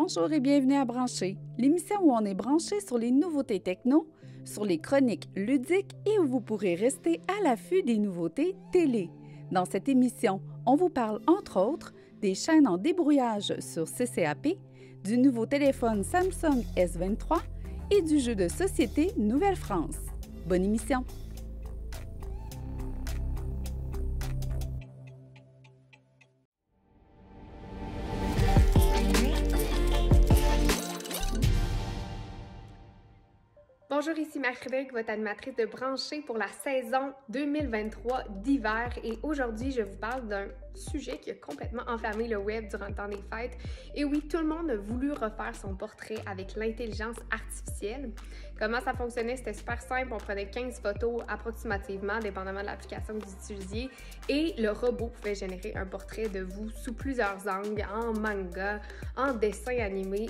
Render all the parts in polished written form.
Bonjour et bienvenue à Brancher, l'émission où on est branché sur les nouveautés techno, sur les chroniques ludiques et où vous pourrez rester à l'affût des nouveautés télé. Dans cette émission, on vous parle entre autres des chaînes en débrouillage sur CCAP, du nouveau téléphone Samsung S23 et du jeu de société Nouvelle-France. Bonne émission! Bonjour, ici Marie-Frédérique, votre animatrice de Brancher pour la saison 2023 d'hiver. Et aujourd'hui, je vous parle d'un sujet qui a complètement enflammé le web durant le temps des fêtes. Et oui, tout le monde a voulu refaire son portrait avec l'intelligence artificielle. Comment ça fonctionnait? C'était super simple. On prenait 15 photos approximativement, dépendamment de l'application que vous utilisiez. Et le robot pouvait générer un portrait de vous sous plusieurs angles, en manga, en dessin animé.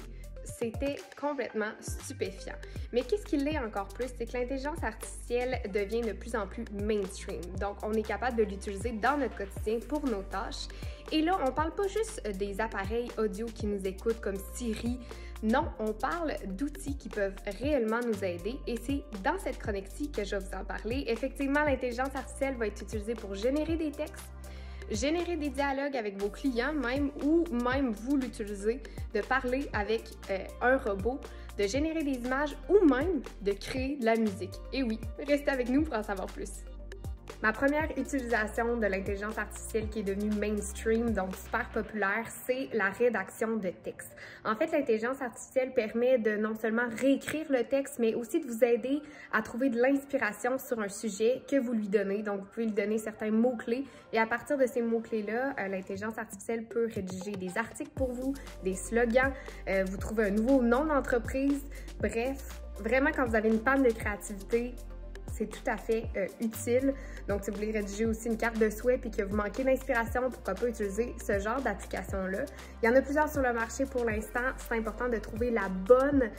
C'était complètement stupéfiant. Mais qu'est-ce qui l'est encore plus, c'est que l'intelligence artificielle devient de plus en plus mainstream. Donc, on est capable de l'utiliser dans notre quotidien pour nos tâches. Et là, on parle pas juste des appareils audio qui nous écoutent comme Siri. Non, on parle d'outils qui peuvent réellement nous aider. Et c'est dans cette chronique-ci que je vais vous en parler. Effectivement, l'intelligence artificielle va être utilisée pour générer des textes, générer des dialogues avec vos clients même ou même vous l'utilisez de parler avec un robot, de générer des images ou même de créer de la musique. Et oui, restez avec nous pour en savoir plus. Ma première utilisation de l'intelligence artificielle qui est devenue mainstream, donc super populaire, c'est la rédaction de texte. En fait, l'intelligence artificielle permet de non seulement réécrire le texte, mais aussi de vous aider à trouver de l'inspiration sur un sujet que vous lui donnez. Donc, vous pouvez lui donner certains mots-clés et à partir de ces mots-clés-là, l'intelligence artificielle peut rédiger des articles pour vous, des slogans, vous trouvez un nouveau nom d'entreprise. Bref, vraiment, quand vous avez une panne de créativité, c'est tout à fait utile. Donc, si vous voulez rédiger aussi une carte de souhait et que vous manquez d'inspiration, pourquoi pas utiliser ce genre d'application-là. Il y en a plusieurs sur le marché pour l'instant. C'est important de trouver la bonne,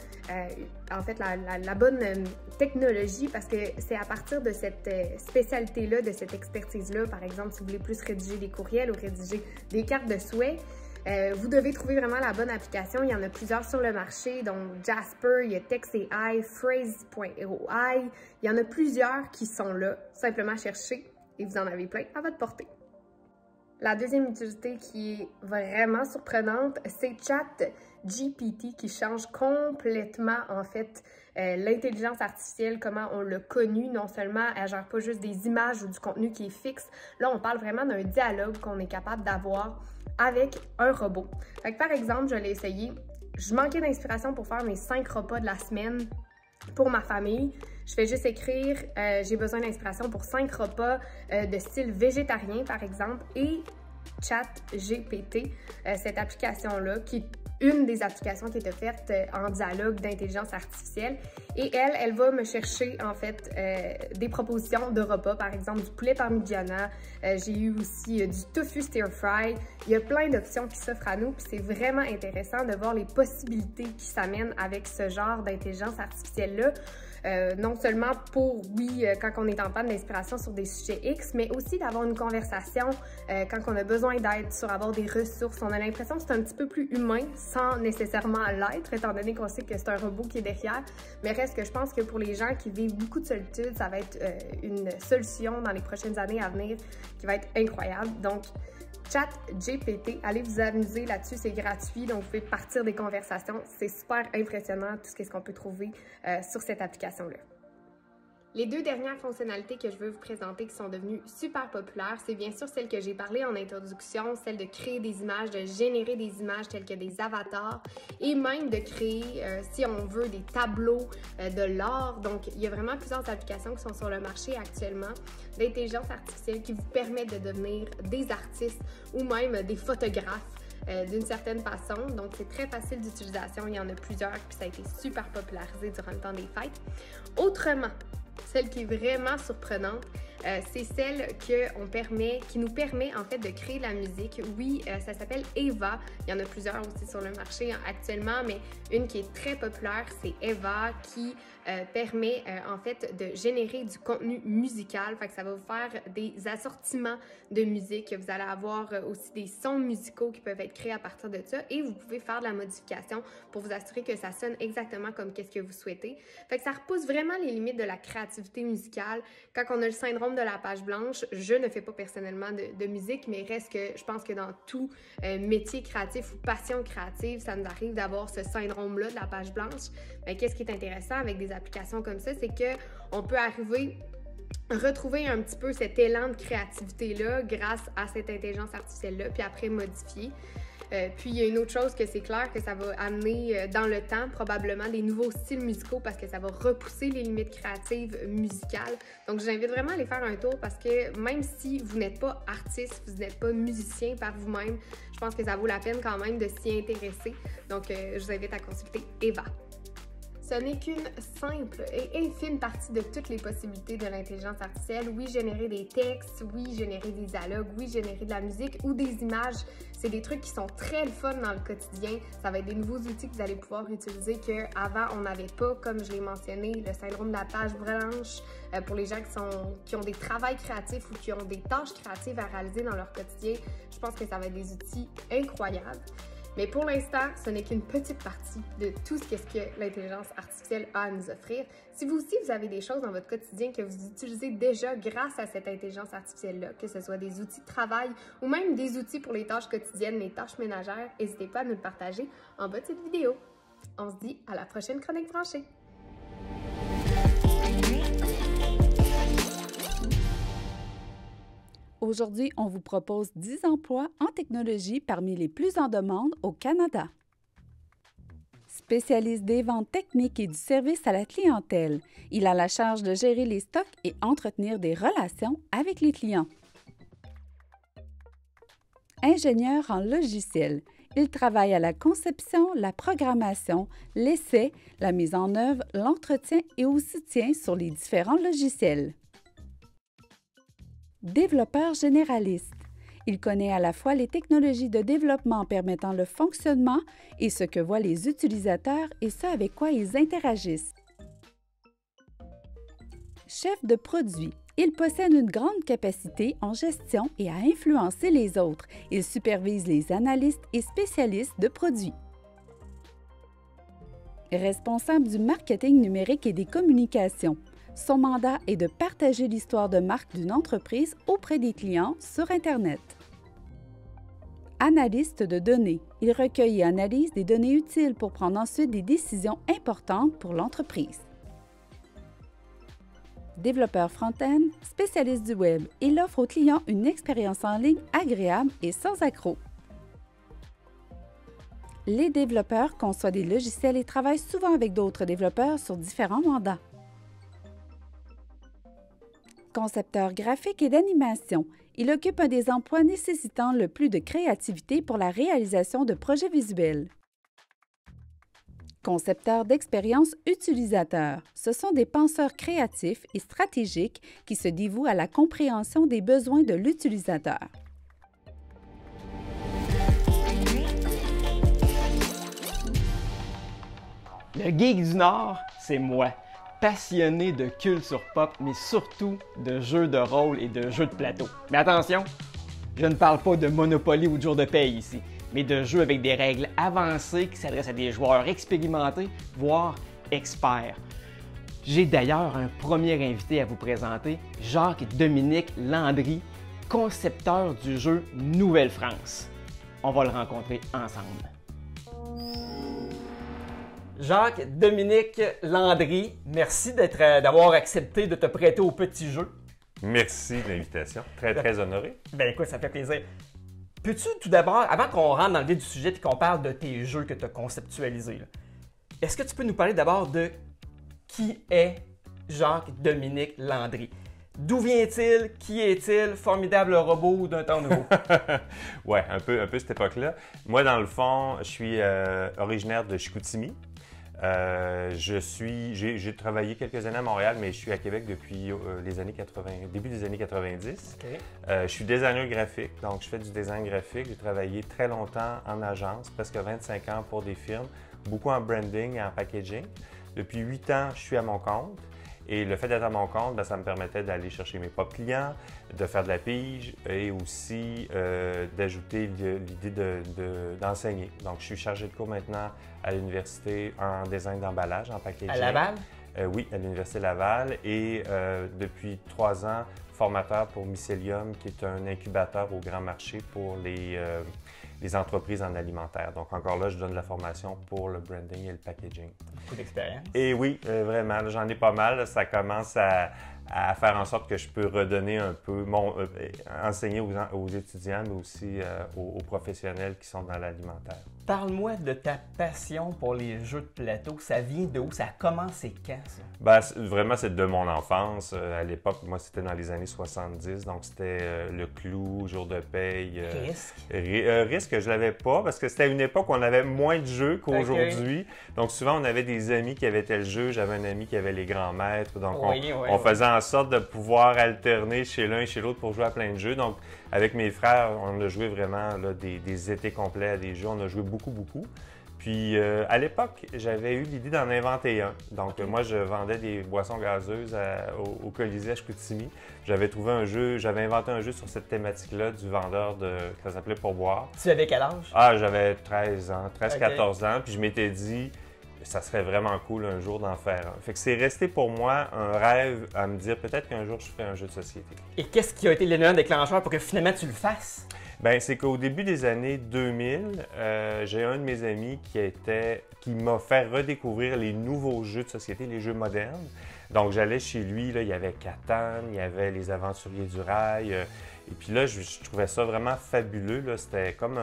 la bonne technologie parce que c'est à partir de cette spécialité-là, de cette expertise-là, par exemple, si vous voulez plus rédiger des courriels ou rédiger des cartes de souhait, vous devez trouver vraiment la bonne application. Il y en a plusieurs sur le marché, donc Jasper, il y a Text.ai, Phrase.ai. Il y en a plusieurs qui sont là. Simplement cherchez et vous en avez plein à votre portée. La deuxième utilité qui est vraiment surprenante, c'est ChatGPT qui change complètement en fait l'intelligence artificielle, comment on l'a connue. Non seulement elle gère pas juste des images ou du contenu qui est fixe, là on parle vraiment d'un dialogue qu'on est capable d'avoir avec un robot. Fait que par exemple, je l'ai essayé, je manquais d'inspiration pour faire mes 5 repas de la semaine pour ma famille. Je fais juste écrire, j'ai besoin d'inspiration pour 5 repas de style végétarien par exemple, et ChatGPT, cette application-là qui est une des applications qui est offerte en dialogue d'intelligence artificielle. Et elle va me chercher en fait des propositions de repas, par exemple du poulet parmigiana. J'ai eu aussi du tofu stir fry. Il y a plein d'options qui s'offrent à nous, puis c'est vraiment intéressant de voir les possibilités qui s'amènent avec ce genre d'intelligence artificielle-là. Non seulement pour, quand on est en panne d'inspiration sur des sujets X, mais aussi d'avoir une conversation quand on a besoin d'aide sur avoir des ressources. On a l'impression que c'est un petit peu plus humain sans nécessairement l'être, étant donné qu'on sait que c'est un robot qui est derrière. Mais reste que je pense que pour les gens qui vivent beaucoup de solitude, ça va être une solution dans les prochaines années à venir qui va être incroyable. Donc, ChatGPT, allez vous amuser là-dessus, c'est gratuit, donc vous pouvez partir des conversations. C'est super impressionnant tout ce qu'on peut trouver sur cette application-là. Les deux dernières fonctionnalités que je veux vous présenter qui sont devenues super populaires, c'est bien sûr celle que j'ai parlé en introduction, celle de créer des images, de générer des images telles que des avatars et même de créer, si on veut, des tableaux de l'art. Donc, il y a vraiment plusieurs applications qui sont sur le marché actuellement d'intelligence artificielle qui vous permettent de devenir des artistes ou même des photographes d'une certaine façon. Donc, c'est très facile d'utilisation. Il y en a plusieurs, puis ça a été super popularisé durant le temps des fêtes. Autrement, celle qui est vraiment surprenante, c'est celle qui nous permet en fait de créer de la musique. Oui, ça s'appelle Eva. Il y en a plusieurs aussi sur le marché actuellement, mais une qui est très populaire, c'est Eva, qui permet en fait de générer du contenu musical. Fait que ça va vous faire des assortiments de musique. Vous allez avoir aussi des sons musicaux qui peuvent être créés à partir de ça et vous pouvez faire de la modification pour vous assurer que ça sonne exactement comme qu'est-ce que vous souhaitez. Fait que ça repousse vraiment les limites de la créativité musicale. Quand on a le syndrome de la page blanche, je ne fais pas personnellement de musique, mais reste que je pense que dans tout métier créatif ou passion créative, ça nous arrive d'avoir ce syndrome-là de la page blanche. Mais qu'est-ce qui est intéressant avec des applications comme ça, c'est qu'on peut retrouver un petit peu cet élan de créativité-là grâce à cette intelligence artificielle-là, puis après modifier. Puis il y a une autre chose que c'est clair que ça va amener dans le temps probablement des nouveaux styles musicaux parce que ça va repousser les limites créatives musicales. Donc j'invite vraiment à aller faire un tour parce que même si vous n'êtes pas artiste, vous n'êtes pas musicien par vous-même, je pense que ça vaut la peine quand même de s'y intéresser. Donc je vous invite à consulter Eva. Ce n'est qu'une simple et infime partie de toutes les possibilités de l'intelligence artificielle. Oui, générer des textes, oui, générer des dialogues, oui, générer de la musique ou des images. C'est des trucs qui sont très le fun dans le quotidien. Ça va être des nouveaux outils que vous allez pouvoir utiliser qu'avant, on n'avait pas, comme je l'ai mentionné, le syndrome de la page blanche pour les gens qui ont des travails créatifs ou qui ont des tâches créatives à réaliser dans leur quotidien. Je pense que ça va être des outils incroyables. Mais pour l'instant, ce n'est qu'une petite partie de tout ce que l'intelligence artificielle a à nous offrir. Si vous aussi, vous avez des choses dans votre quotidien que vous utilisez déjà grâce à cette intelligence artificielle-là, que ce soit des outils de travail ou même des outils pour les tâches quotidiennes, les tâches ménagères, n'hésitez pas à nous le partager en bas de cette vidéo. On se dit à la prochaine chronique branchée. Aujourd'hui, on vous propose 10 emplois en technologie parmi les plus en demande au Canada. Spécialiste des ventes techniques et du service à la clientèle, il a la charge de gérer les stocks et entretenir des relations avec les clients. Ingénieur en logiciel, il travaille à la conception, la programmation, l'essai, la mise en œuvre, l'entretien et au soutien sur les différents logiciels. Développeur généraliste. Il connaît à la fois les technologies de développement permettant le fonctionnement et ce que voient les utilisateurs et ce avec quoi ils interagissent. Chef de produit. Il possède une grande capacité en gestion et à influencer les autres. Il supervise les analystes et spécialistes de produits. Responsable du marketing numérique et des communications. Son mandat est de partager l'histoire de marque d'une entreprise auprès des clients sur Internet. Analyste de données. Il recueille et analyse des données utiles pour prendre ensuite des décisions importantes pour l'entreprise. Développeur front-end, spécialiste du web. Il offre aux clients une expérience en ligne agréable et sans accroc. Les développeurs conçoivent des logiciels et travaillent souvent avec d'autres développeurs sur différents mandats. Concepteur graphique et d'animation. Il occupe un des emplois nécessitant le plus de créativité pour la réalisation de projets visuels. Concepteur d'expérience utilisateur. Ce sont des penseurs créatifs et stratégiques qui se dévouent à la compréhension des besoins de l'utilisateur. Le geek du Nord, c'est moi. Passionné de culture pop, mais surtout de jeux de rôle et de jeux de plateau. Mais attention, je ne parle pas de Monopoly ou de jour de paye ici, mais de jeux avec des règles avancées qui s'adressent à des joueurs expérimentés, voire experts. J'ai d'ailleurs un premier invité à vous présenter, Jacques-Dominique Landry, concepteur du jeu Nouvelle-France. On va le rencontrer ensemble. Jacques-Dominique Landry, merci d'avoir accepté de te prêter au petit jeu. Merci de l'invitation. Très, très honoré. Ben écoute, ça fait plaisir. Peux-tu tout d'abord, avant qu'on rentre dans le vif du sujet et qu'on parle de tes jeux que tu as conceptualisés, est-ce que tu peux nous parler d'abord de qui est Jacques-Dominique Landry? D'où vient-il? Qui est-il? Formidable robot d'un temps nouveau. Ouais, un peu cette époque-là. Moi, dans le fond, je suis originaire de Chicoutimi. J'ai travaillé quelques années à Montréal, mais je suis à Québec depuis les années 80, début des années 90. OK. Je suis designer graphique, donc je fais du design graphique. J'ai travaillé très longtemps en agence, presque 25 ans pour des firmes, beaucoup en branding et en packaging. Depuis 8 ans, je suis à mon compte. Et le fait d'être à mon compte, ça me permettait d'aller chercher mes propres clients, de faire de la pige et aussi d'ajouter l'idée d'enseigner. Donc, je suis chargé de cours maintenant à l'université en design d'emballage, en packaging. À Laval? Oui, à l'université Laval. Et depuis 3 ans, formateur pour Mycelium, qui est un incubateur au grand marché pour les entreprises en alimentaire. Donc, encore là, je donne de la formation pour le branding et le packaging. Beaucoup d'expérience. Et oui, vraiment, j'en ai pas mal. Là, ça commence à faire en sorte que je peux redonner un peu, enseigner aux étudiants, mais aussi aux professionnels qui sont dans l'alimentaire. Parle-moi de ta passion pour les jeux de plateau. Ça vient de où? Ça a commencé quand, ça? Ben, vraiment, c'est de mon enfance. À l'époque, moi, c'était dans les années 70, donc c'était le clou, jour de paye. Risque? Risque, je l'avais pas, parce que c'était une époque où on avait moins de jeux qu'aujourd'hui. Okay. Donc, souvent, on avait des amis qui avaient tel jeu. J'avais un ami qui avait les grands maîtres. Donc, on faisait en sorte de pouvoir alterner chez l'un et chez l'autre pour jouer à plein de jeux. Donc, avec mes frères, on a joué vraiment là, des étés complets à des jeux. On a joué beaucoup. Puis, à l'époque, j'avais eu l'idée d'en inventer un. Donc, moi, je vendais des boissons gazeuses au Colisée à Chicoutimi. J'avais inventé un jeu sur cette thématique-là du vendeur ça s'appelait Pourboire. Tu avais quel âge? Ah, j'avais 13 ans, 13-14 ans. Puis, je m'étais dit, ça serait vraiment cool un jour d'en faire un. Fait que c'est resté pour moi un rêve à me dire, peut-être qu'un jour, je ferai un jeu de société. Et qu'est-ce qui a été l'élément déclencheur pour que finalement tu le fasses? Bien, c'est qu'au début des années 2000, j'ai un de mes amis qui m'a fait redécouvrir les nouveaux jeux de société, les jeux modernes. Donc, j'allais chez lui, là, il y avait Catan, il y avait Les Aventuriers du Rail. Et puis là, je trouvais ça vraiment fabuleux. C'était comme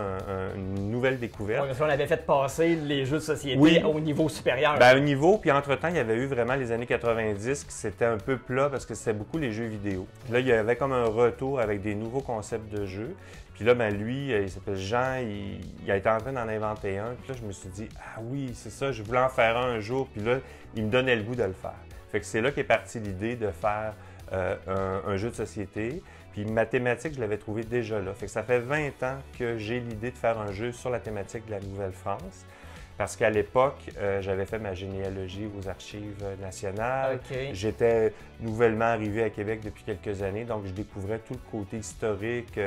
une nouvelle découverte. Oui, parce qu'on avait fait passer les jeux de société au niveau supérieur. Bien, au niveau, puis entre-temps, il y avait eu vraiment les années 90 qui c'était un peu plat parce que c'était beaucoup les jeux vidéo. Puis là, il y avait comme un retour avec des nouveaux concepts de jeux. Puis là, ben lui, il s'appelle Jean, il a été en train d'en inventer un. Puis là, je me suis dit, ah oui, c'est ça, je voulais en faire un jour. Puis là, il me donnait le goût de le faire. Fait que c'est là qu'est partie l'idée de faire un jeu de société. Puis ma thématique, je l'avais trouvée déjà là. Fait que ça fait 20 ans que j'ai l'idée de faire un jeu sur la thématique de la Nouvelle-France. Parce qu'à l'époque, j'avais fait ma généalogie aux Archives nationales. Okay. J'étais nouvellement arrivé à Québec depuis quelques années, donc je découvrais tout le côté historique.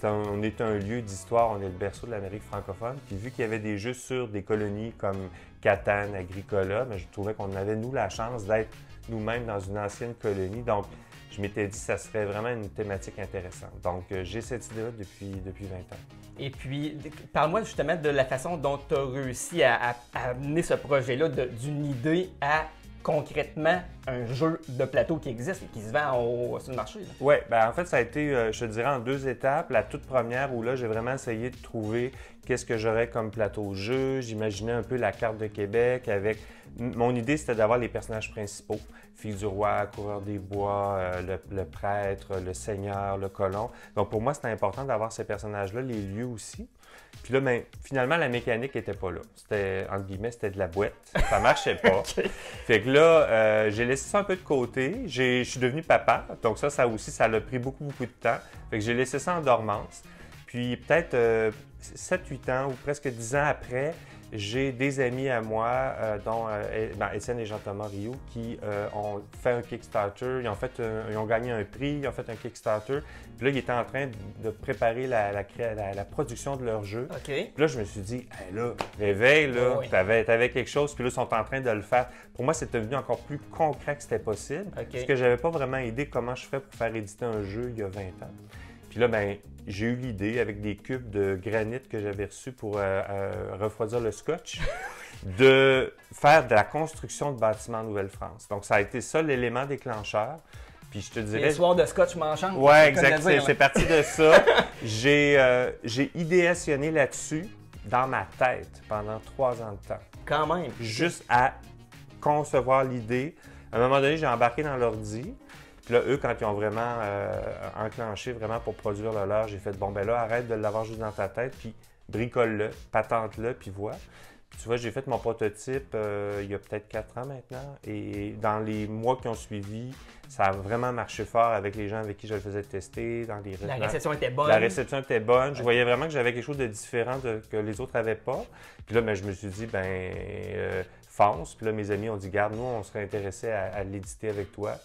On est un lieu d'histoire, on est le berceau de l'Amérique francophone. Puis vu qu'il y avait des jeux sur des colonies comme Catan, Agricola, bien, je trouvais qu'on avait, nous, la chance d'être nous-mêmes dans une ancienne colonie. Donc, je m'étais dit que ça serait vraiment une thématique intéressante. Donc, j'ai cette idée-là depuis 20 ans. Et puis, parle-moi justement de la façon dont tu as réussi à amener ce projet-là d'une idée à concrètement un jeu de plateau qui existe et qui se vend sur le marché. Oui, bien en fait, ça a été, je te dirais, en 2 étapes. La toute première où là, j'ai vraiment essayé de trouver qu'est-ce que j'aurais comme plateau jeu. J'imaginais un peu la carte de Québec avec... Mon idée, c'était d'avoir les personnages principaux. Fille du roi, coureur des bois, le prêtre, le seigneur, le colon. Donc pour moi, c'était important d'avoir ces personnages-là, les lieux aussi. Puis là, ben, finalement, la mécanique n'était pas là. C'était, entre guillemets, c'était de la boîte. Ça marchait pas. Okay. Fait que là, j'ai laissé ça un peu de côté. Je suis devenu papa. Donc ça aussi, ça a pris beaucoup de temps. Fait que j'ai laissé ça en dormance. Puis peut-être 7-8 ans ou presque 10 ans après, j'ai des amis à moi, dont Étienne et Jean-Thomas Rioux, qui ont fait un Kickstarter. Ils ont gagné un prix, ils ont fait un Kickstarter. Puis là, ils étaient en train de préparer la production de leur jeu. Okay. Puis là, je me suis dit, hey, là, réveille, là, oui. t'avais quelque chose. Puis là, ils sont en train de le faire. Pour moi, c'est devenu encore plus concret que c'était possible. Okay. Parce que je n'avais pas vraiment idée comment je fais pour faire éditer un jeu il y a 20 ans. Puis là, ben, j'ai eu l'idée, avec des cubes de granit que j'avais reçus pour refroidir le scotch, de faire de la construction de bâtiments en Nouvelle-France. Donc, ça a été ça l'élément déclencheur. Puis je te dirais... L'histoire de scotch manchant. Oui, exact. C'est parti de ça. J'ai idéationné là-dessus dans ma tête pendant 3 ans de temps. Quand même. Juste à concevoir l'idée. À un moment donné, j'ai embarqué dans l'ordi. Puis là, eux, quand ils ont vraiment enclenché vraiment pour produire le leur, j'ai fait, bon, ben là, arrête de l'avoir juste dans ta tête, puis bricole-le, patente-le, puis vois. Puis tu vois, j'ai fait mon prototype il y a peut-être 4 ans maintenant. Et dans les mois qui ont suivi, ça a vraiment marché fort avec les gens avec qui je le faisais tester. La réception était bonne. La réception était bonne. Je voyais vraiment que j'avais quelque chose de différent que les autres n'avaient pas. Puis là, ben, je me suis dit, fonce. Puis là, mes amis ont dit, garde, nous, on serait intéressés à l'éditer avec toi.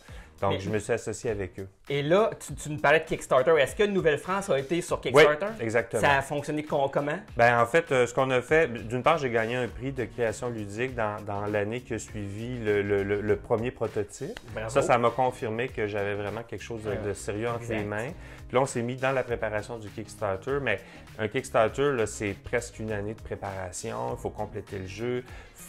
Donc, je me suis associé avec eux. Et là, tu me parlais de Kickstarter. Est-ce que Nouvelle-France a été sur Kickstarter? Oui, exactement. Ça a fonctionné comment? Bien, en fait, ce qu'on a fait, d'une part, j'ai gagné un prix de création ludique dans l'année qui a suivi le premier prototype. Bravo. Ça m'a confirmé que j'avais vraiment quelque chose de sérieux entre les mains. Puis là, on s'est mis dans la préparation du Kickstarter. Mais un Kickstarter, là, c'est presque une année de préparation. Il faut compléter le jeu.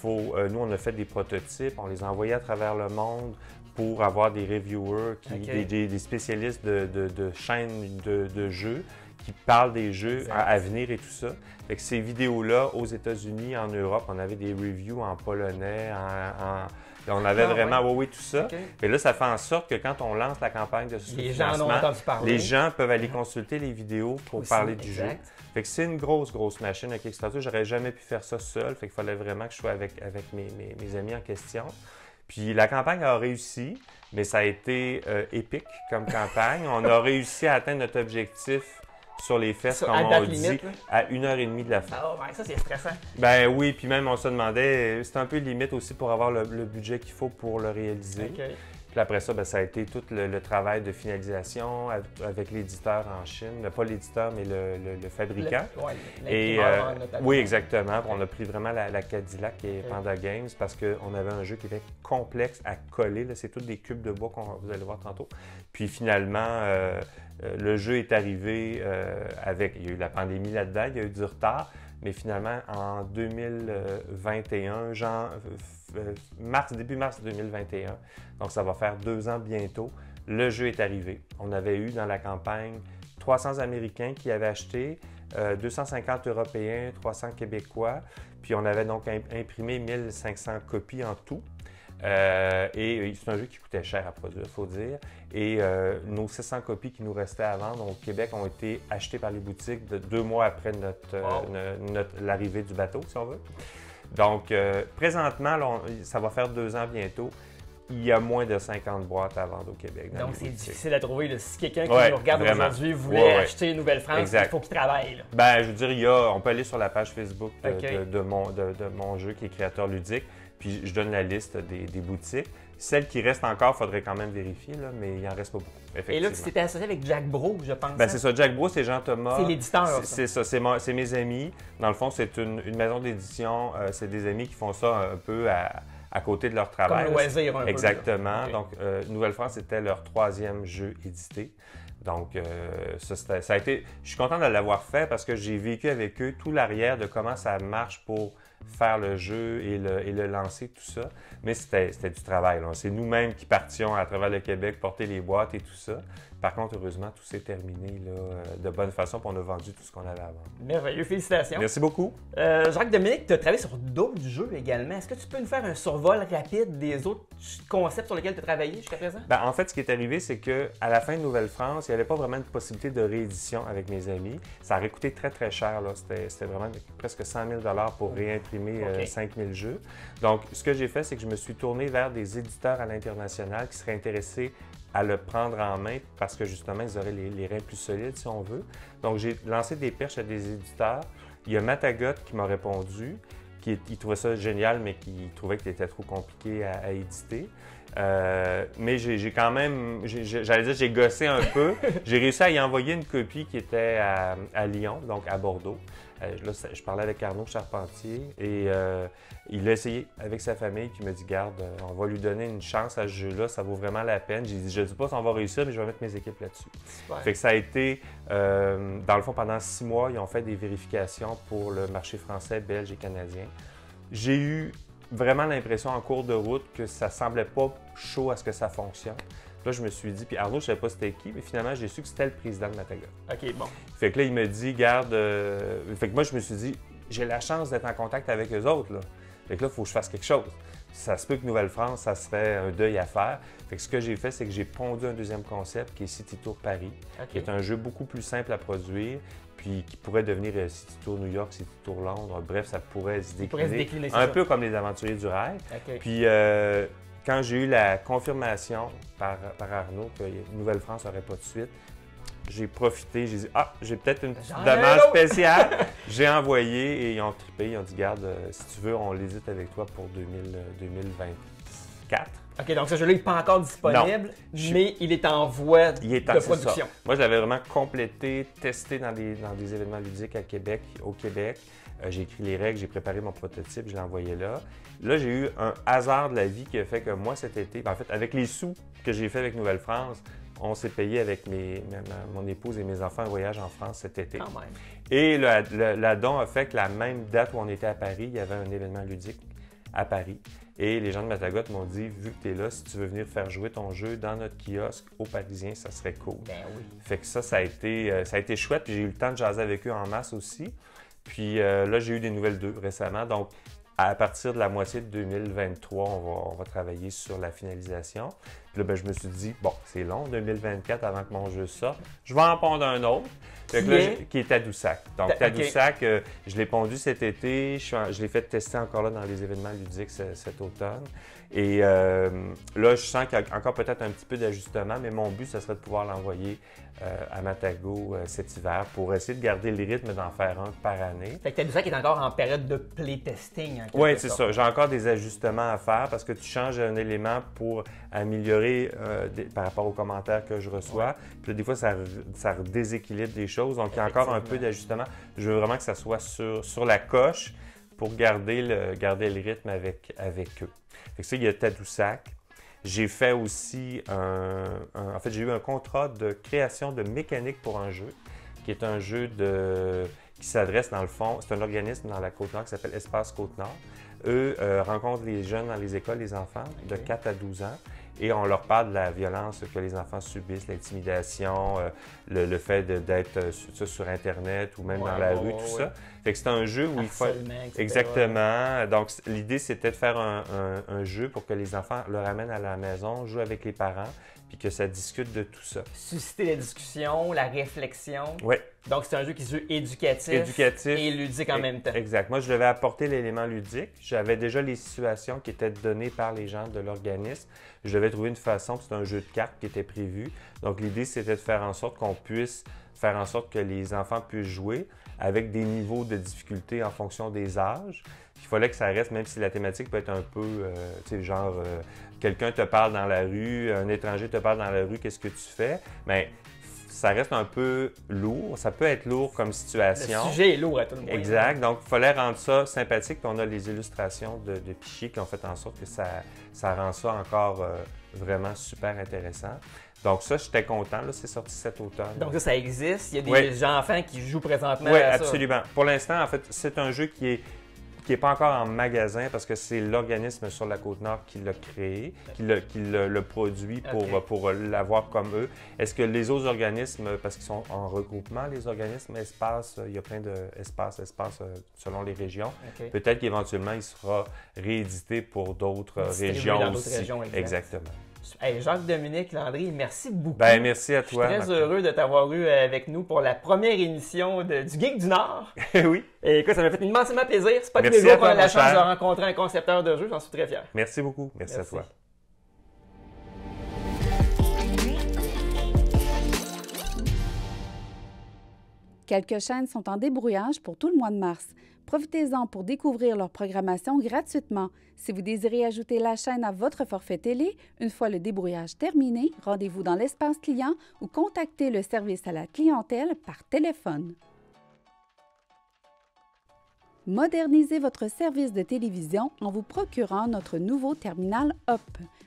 Nous, on a fait des prototypes. On les a envoyés à travers le monde pour avoir des reviewers, des spécialistes de chaînes de jeux qui parlent des jeux à venir et tout ça. Fait que ces vidéos-là, aux États-Unis, en Europe, on avait des reviews en polonais, on avait vraiment, oui, tout ça. Et là, ça fait en sorte que quand on lance la campagne de financement, les gens peuvent aller consulter les vidéos pour parler du jeu. Fait que c'est une grosse machine à Kickstarter. J'aurais jamais pu faire ça seul. Fait qu'il fallait vraiment que je sois avec mes amis en question. Puis la campagne a réussi, mais ça a été épique comme campagne. On a réussi à atteindre notre objectif sur les fesses, comme on dit, à 1h30 de la fin. Ah ouais, ça c'est stressant. Ben oui, puis même on se demandait, c'était un peu limite aussi pour avoir le budget qu'il faut pour le réaliser. Puis après ça, ça a été tout le travail de finalisation avec l'éditeur en Chine. Pas l'éditeur, mais le fabricant. Oui, exactement. On a pris vraiment la Cadillac et Panda Games parce qu'on avait un jeu qui était complexe à coller. C'est tous des cubes de bois vous allez voir tantôt. Puis finalement, le jeu est arrivé il y a eu la pandémie là-dedans, il y a eu du retard. Mais finalement, en 2021, début mars 2021, donc ça va faire 2 ans bientôt, le jeu est arrivé. On avait eu dans la campagne 300 Américains qui avaient acheté, 250 Européens, 300 Québécois, puis on avait donc imprimé 1500 copies en tout. Et c'est un jeu qui coûtait cher à produire, il faut dire. Et nos 600 copies qui nous restaient à vendre au Québec ont été achetées par les boutiques 2 mois après l'arrivée du bateau, si on veut. Donc, présentement, là, ça va faire 2 ans bientôt. Il y a moins de 50 boîtes à vendre au Québec. Donc, c'est difficile à trouver. Là. Si quelqu'un qui nous regarde aujourd'hui voulait acheter Nouvelle-France, il faut qu'il travaille. Là. Ben, je veux dire, on peut aller sur la page Facebook de mon jeu qui est Créateur ludique. Puis je donne la liste des boutiques. Celles qui restent encore, il faudrait quand même vérifier, là, mais il n'en reste pas beaucoup. Et là, tu t'étais associé avec Jack Bro, je pense. Ben, c'est ça, Jack Bro, c'est Jean-Thomas. C'est l'éditeur. C'est ça, c'est mes amis. Dans le fond, c'est une maison d'édition. C'est des amis qui font ça un peu à côté de leur travail. Comme loisir un peu. Exactement. Donc, Nouvelle-France, c'était leur 3e jeu édité. Donc, ça a été... Je suis content de l'avoir fait parce que j'ai vécu avec eux tout l'arrière de comment ça marche pour faire le jeu et le lancer, tout ça. Mais c'était du travail. C'est nous-mêmes qui partions à travers le Québec, porter les boîtes et tout ça. Par contre, heureusement, tout s'est terminé là, de bonne façon, puis on a vendu tout ce qu'on avait à vendre. Merveilleux, félicitations. Merci beaucoup. Jacques-Dominique, tu as travaillé sur d'autres jeux également. Est-ce que tu peux nous faire un survol rapide des autres concepts sur lesquels tu as travaillé jusqu'à présent? Ben, en fait, ce qui est arrivé, c'est qu'à la fin de Nouvelle-France, il n'y avait pas vraiment de possibilité de réédition avec mes amis. Ça aurait coûté très, très cher. C'était vraiment presque 100 000 $ pour réimprimer 5000 jeux. Donc, ce que j'ai fait, c'est que je me suis tourné vers des éditeurs à l'international qui seraient intéressés à le prendre en main parce que justement, ils auraient les reins plus solides, si on veut. Donc, j'ai lancé des perches à des éditeurs. Il y a Matagot qui m'a répondu, il trouvait ça génial, mais qui trouvait qu'il était trop compliqué à éditer. Mais j'ai quand même, j'allais dire, j'ai gossé un peu. J'ai réussi à y envoyer une copie qui était à Lyon, donc à Bordeaux. Là, je parlais avec Arnaud Charpentier et il a essayé avec sa famille, puis il m'a dit, garde, on va lui donner une chance à ce jeu-là, ça vaut vraiment la peine. J'ai dit, je ne dis pas si on va réussir, mais je vais mettre mes équipes là-dessus. Fait que ça a été, dans le fond, pendant 6 mois, ils ont fait des vérifications pour le marché français, belge et canadien. J'ai eu vraiment l'impression en cours de route que ça semblait pas chaud à ce que ça fonctionne. Là, je me suis dit, puis Arnaud, je ne savais pas c'était qui, mais finalement, j'ai su que c'était le président de Matagot. OK, bon. Fait que là, il me dit, garde. Fait que moi, je me suis dit, j'ai la chance d'être en contact avec eux autres, là. Fait que là, il faut que je fasse quelque chose. ça se peut que Nouvelle-France, ça serait un deuil à faire. Fait que ce que j'ai fait, c'est que j'ai pondu un deuxième concept qui est City Tour Paris, qui est un jeu beaucoup plus simple à produire, puis qui pourrait devenir City Tour New York, City Tour Londres. Bref, ça pourrait se décliner un peu comme les Aventuriers du Rail. Puis quand j'ai eu la confirmation par Arnaud que Nouvelle-France n'aurait pas de suite, j'ai profité, j'ai dit « Ah, j'ai peut-être une petite demande spéciale. » J'ai envoyé et ils ont trippé. Ils ont dit « Garde, si tu veux, on l'hésite avec toi pour 2024. » OK, donc ce jeu-là n'est pas encore disponible, mais il est en voie de production. Moi, je l'avais vraiment complété, testé dans des événements ludiques au Québec. J'ai écrit les règles, j'ai préparé mon prototype, je l'ai envoyé là. Là, j'ai eu un hasard de la vie qui a fait que moi, cet été, en fait, avec les sous que j'ai fait avec Nouvelle-France, on s'est payé avec mon épouse et mes enfants un voyage en France cet été. Quand même. Et la don a fait que la même date où on était à Paris, il y avait un événement ludique à Paris. Et les gens de Matagot m'ont dit, vu que tu es là, si tu veux venir faire jouer ton jeu dans notre kiosque aux Parisiens, ça serait cool. Ben oui. Fait que ça a été chouette. Puis j'ai eu le temps de jaser avec eux en masse aussi. Puis là, j'ai eu des nouvelles d'eux récemment. Donc, à partir de la moitié de 2023, on va travailler sur la finalisation. Puis là, ben, je me suis dit, bon, c'est long, 2024 avant que mon jeu sorte. Je vais en pondre un autre. Qui est Tadoussac. Donc, Tadoussac, je l'ai pondu cet été. Je l'ai fait tester encore là dans les événements ludiques cet automne. Et là, je sens qu'il y a encore peut-être un petit peu d'ajustement, mais mon but, ce serait de pouvoir l'envoyer à Matago cet hiver pour essayer de garder le rythme d'en faire un par année. Fait que Tadoussac est encore en période de playtesting. Oui, c'est ça. J'ai encore des ajustements à faire parce que tu changes un élément pour améliorer par rapport aux commentaires que je reçois. Ouais. Puis là, des fois, ça déséquilibre des choses. Donc, il y a encore un peu d'ajustement. Je veux vraiment que ça soit sur la coche pour garder le rythme avec eux. Fait que ça, il y a Tadoussac. J'ai fait aussi en fait, j'ai eu un contrat de création de mécanique pour un jeu, qui est un jeu qui s'adresse dans le fond, c'est un organisme dans la Côte-Nord qui s'appelle Espace Côte-Nord. Eux rencontrent les jeunes dans les écoles, les enfants de 4 à 12 ans. Et on leur parle de la violence que les enfants subissent, l'intimidation, le fait d'être sur Internet ou même dans la rue, tout ça. Fait que c'est un jeu où il faut... Exactement. Donc, l'idée, c'était de faire un jeu pour que les enfants le ramènent à la maison, jouent avec les parents, puis que ça discute de tout ça. Susciter la discussion, la réflexion. Oui. Donc, c'est un jeu qui se veut éducatif et ludique en même temps. Exact. Moi, je devais apporter l'élément ludique. J'avais déjà les situations qui étaient données par les gens de l'organisme. Je devais trouver une façon, c'est un jeu de cartes qui était prévu. Donc, l'idée, c'était de faire en sorte qu'on puisse faire en sorte que les enfants puissent jouer avec des niveaux de difficulté en fonction des âges. Il fallait que ça reste, même si la thématique peut être un peu, tu sais, genre, quelqu'un te parle dans la rue, un étranger te parle dans la rue, qu'est-ce que tu fais? Mais ça reste un peu lourd. Ça peut être lourd comme situation. Le sujet est lourd à tout le monde. Exact. Donc, il fallait rendre ça sympathique. Puis on a les illustrations de Pichier qui ont fait en sorte que ça rend ça encore vraiment super intéressant. Donc ça, j'étais content. Là, c'est sorti cet automne. Donc ça existe. Il y a des enfants qui jouent présentement à ça. Oui, absolument. Pour l'instant, en fait, c'est un jeu qui n'est pas encore en magasin parce que c'est l'organisme sur la Côte-Nord qui l'a créé, qui le produit pour l'avoir comme eux. Est-ce que les autres organismes, parce qu'ils sont en regroupement, les organismes espace, il y a plein d'espaces selon les régions, peut-être qu'éventuellement, il sera réédité pour d'autres régions aussi. Exactement. Hey, Jacques-Dominique Landry, merci beaucoup. Ben, merci à toi. Je suis très heureux de t'avoir eu avec nous pour la première émission du Geek du Nord. Oui. Et écoute, ça m'a fait immensément plaisir. C'est pas tous les jours qu'on a la chance de rencontrer un concepteur de jeu. J'en suis très fier. Merci beaucoup. Merci à toi. Quelques chaînes sont en débrouillage pour tout le mois de mars. Profitez-en pour découvrir leur programmation gratuitement. Si vous désirez ajouter la chaîne à votre forfait télé, une fois le débrouillage terminé, rendez-vous dans l'espace client ou contactez le service à la clientèle par téléphone. Modernisez votre service de télévision en vous procurant notre nouveau terminal Hop.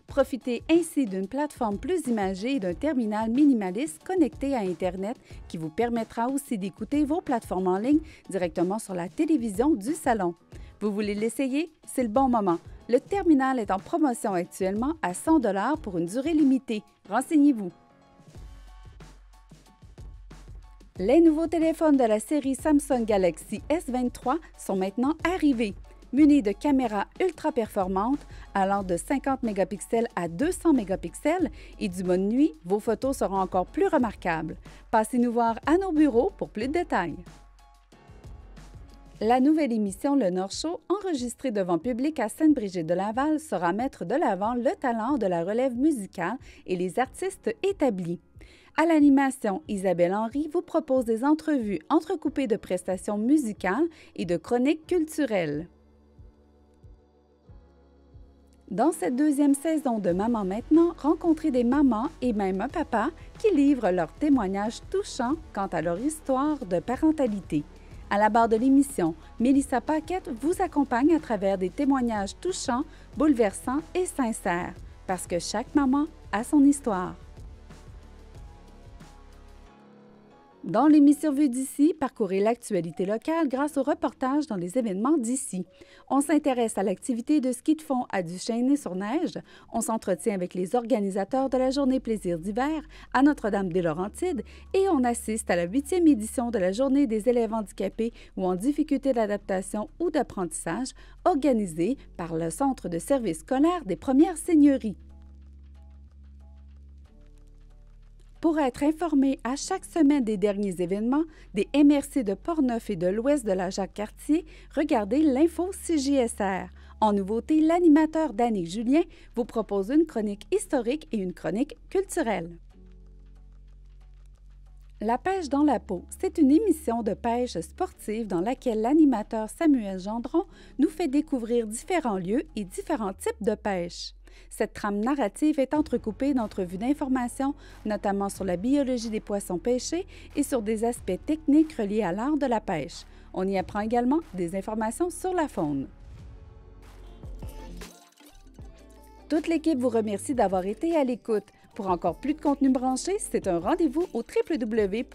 Profitez ainsi d'une plateforme plus imagée et d'un terminal minimaliste connecté à Internet qui vous permettra aussi d'écouter vos plateformes en ligne directement sur la télévision du salon. Vous voulez l'essayer? C'est le bon moment. Le terminal est en promotion actuellement à 100 $ pour une durée limitée. Renseignez-vous. Les nouveaux téléphones de la série Samsung Galaxy S23 sont maintenant arrivés. Munis de caméras ultra performantes allant de 50 mégapixels à 200 mégapixels et du mode nuit, vos photos seront encore plus remarquables. Passez nous voir à nos bureaux pour plus de détails. La nouvelle émission Le Nord Show, enregistrée devant public à Sainte-Brigitte-de-Laval, saura mettre de l'avant le talent de la relève musicale et les artistes établis. À l'animation, Isabelle Henry vous propose des entrevues entrecoupées de prestations musicales et de chroniques culturelles. Dans cette deuxième saison de Maman Maintenant, rencontrez des mamans et même un papa qui livrent leurs témoignages touchants quant à leur histoire de parentalité. À la barre de l'émission, Mélissa Paquette vous accompagne à travers des témoignages touchants, bouleversants et sincères, parce que chaque maman a son histoire. Dans l'émission Vue d'ici, parcourez l'actualité locale grâce aux reportages dans les événements d'ici. On s'intéresse à l'activité de ski de fond à Duchesnay-sur-Neige, on s'entretient avec les organisateurs de la Journée Plaisir d'hiver à Notre-Dame-des-Laurentides et on assiste à la 8e édition de la Journée des élèves handicapés ou en difficulté d'adaptation ou d'apprentissage, organisée par le Centre de services scolaires des Premières Seigneuries. Pour être informé à chaque semaine des derniers événements, des MRC de Portneuf et de l'ouest de la Jacques-Cartier, regardez l'info CJSR. En nouveauté, l'animateur Danick Julien vous propose une chronique historique et une chronique culturelle. La pêche dans la peau, c'est une émission de pêche sportive dans laquelle l'animateur Samuel Gendron nous fait découvrir différents lieux et différents types de pêche. Cette trame narrative est entrecoupée d'entrevues d'informations, notamment sur la biologie des poissons pêchés et sur des aspects techniques reliés à l'art de la pêche. On y apprend également des informations sur la faune. Toute l'équipe vous remercie d'avoir été à l'écoute. Pour encore plus de contenu branché, c'est un rendez-vous au www.ccap.tv.